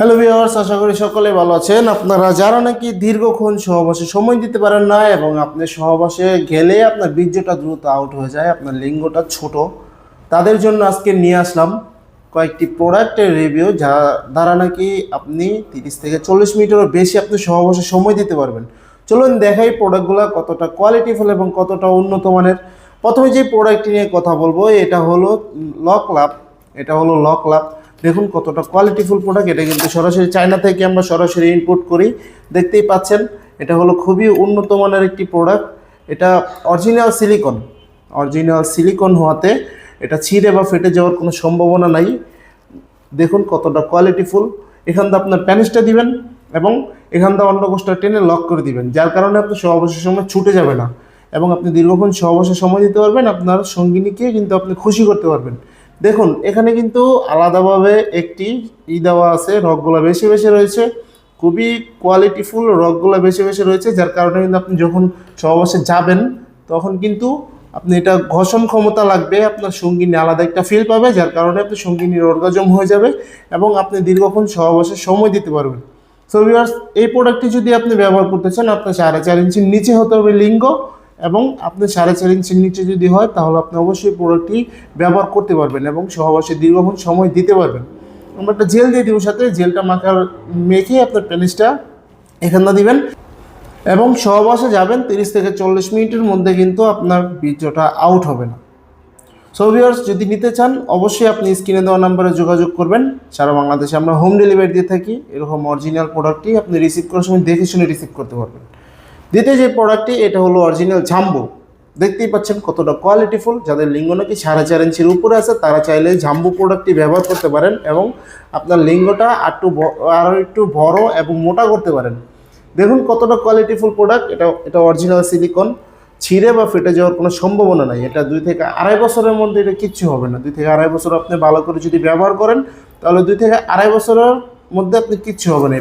Hello viewers, আশা করি সকলে ভালো আছেন। আপনারা যারা নাকি দীর্ঘক্ষণ সহবাসে সময় দিতে পারেন না এবং আপনি সহবাসে গেলে আপনার বীর্যটা দ্রুত আউট হয়ে যায়, আপনার লিঙ্গটা ছোট, তাদের জন্য আজকে নিয়ে আসলাম কয়েকটি প্রোডাক্টের রিভিউ যা দ্বারা নাকি আপনি 30 থেকে 40 মিনিটেরও বেশি আপনি সহবাসে সময় দিতে পারবেন। চলুন দেখাই প্রোডাক্টগুলো কতটা কোয়ালিটিফুল এবং কতটা উন্নত মানের। প্রথমে যে প্রোডাক্টটি নিয়ে কথা বলবো এটা হলো লক লাভ। দেখুন কতটা কোয়ালিটিফুল প্রোডাক্ট। এটা কিন্তু সরাসরি চায়না থেকে আমরা সরাসরি ইম্পোর্ট করি। দেখতেই পাচ্ছেন এটা হলো খুবই উন্নত মানের একটি প্রোডাক্ট। এটা অরিজিনাল সিলিকন হওয়াতে এটা ছিঁড়ে বা ফেটে যাওয়ার কোনো সম্ভাবনা নাই। দেখুন কতটা কোয়ালিটিফুল। এখান থেকে আপনার প্যানিসটা দিবেন এবং এখান থেকে অন্ডকোষটা টেনে লক করে দিবেন, যার কারণে আপনি সহবাসের সময় ছুটে যাবে না এবং আপনি দীর্ঘক্ষণ সহবাসে সময় দিতে পারবেন। আপনার সঙ্গিনীকে কিন্তু আপনি খুশি করতে পারবেন। দেখুন এখানে কিন্তু আলাদাভাবে একটি দেওয়া আছে, রকগুলো বেশি বেশি রয়েছে, খুবই কোয়ালিটিফুল রকগুলো বেশি বেশি রয়েছে, যার কারণে কিন্তু আপনি যখন সহবাসে যাবেন তখন কিন্তু আপনি এটা ঘর্ষণ ক্ষমতা লাগবে, আপনার সঙ্গিনী আলাদা একটা ফিল পাবে, যার কারণে আপনি সঙ্গিনীর অর্গাজম হয়ে যাবে এবং আপনি দীর্ঘক্ষণ সহবাসে সময় দিতে পারবেন। সো ভিউয়ার্স, এই প্রোডাক্টটি যদি আপনি ব্যবহার করতে চান আপনার 4.5 ইঞ্চির নিচে হতে হবে লিঙ্গ, এবং আপনি 4.5 ইঞ্চির নিচে যদি হয় তাহলে আপনি অবশ্যই প্রোডাক্টটি ব্যবহার করতে পারবেন এবং সহবাসে দীর্ঘক্ষণ সময় দিতে পারবেন। আমরা একটা জেল দিয়ে দিব, সাথে জেলটা মেখে আপনার পেনিসটা এখানে দিবেন এবং সহবাসে যাবেন। 30 থেকে 40 মিনিটের মধ্যে কিন্তু আপনার বীর্যটা আউট হবে না। সো ভিউয়ার্স, যদি নিতে চান অবশ্যই আপনি স্ক্রিনে দেওয়া নাম্বারে যোগাযোগ করবেন। সারা বাংলাদেশে আমরা হোম ডেলিভারি দিয়ে থাকি। এরকম অরিজিনাল প্রোডাক্টটি আপনি রিসিভ করার সময় দেখে শুনে রিসিভ করতে পারবেন। দ্বিতীয় যে প্রোডাক্টটি এটা হলো অরিজিনাল জাম্বো। দেখতেই পাচ্ছেন কতটা কোয়ালিটিফুল। যাদের লিঙ্গ নাকি 4.5 ইঞ্চির উপরে আছে তারা চাইলে জাম্বো প্রোডাক্টটি ব্যবহার করতে পারেন এবং আপনার লিঙ্গটা আরও একটু বড় এবং মোটা করতে পারেন। দেখুন কতটা কোয়ালিটিফুল প্রোডাক্ট। এটা অরিজিনাল সিলিকন, ছিঁড়ে বা ফেটে যাওয়ার কোনো সম্ভাবনা নাই। এটা 2 থেকে আড়াই বছরের মধ্যে এটা কিচ্ছু হবে না। 2 থেকে আড়াই বছর আপনি ভালো করে যদি ব্যবহার করেন তাহলে 2 থেকে আড়াই বছরের মধ্যে আপনি কিচ্ছু হবে না।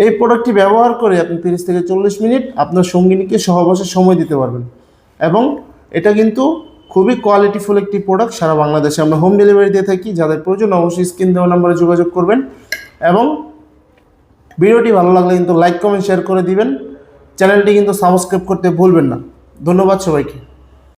এই প্রোডাক্টটি ব্যবহার করে আপনি 30 থেকে 40 মিনিট আপনার সঙ্গিনীকে সহবাসে সময় দিতে পারবেন এবং এটা কিন্তু খুবই কোয়ালিটিফুল একটি প্রোডাক্ট। সারা বাংলাদেশে আমরা হোম ডেলিভারি দিয়ে থাকি। যাদের প্রয়োজন অবশ্যই স্ক্রিন দেওয়া নাম্বারে যোগাযোগ করবেন এবং ভিডিওটি ভালো লাগলে কিন্তু লাইক কমেন্ট শেয়ার করে দিবেন। চ্যানেলটি কিন্তু সাবস্ক্রাইব করতে ভুলবেন না। ধন্যবাদ সবাইকে।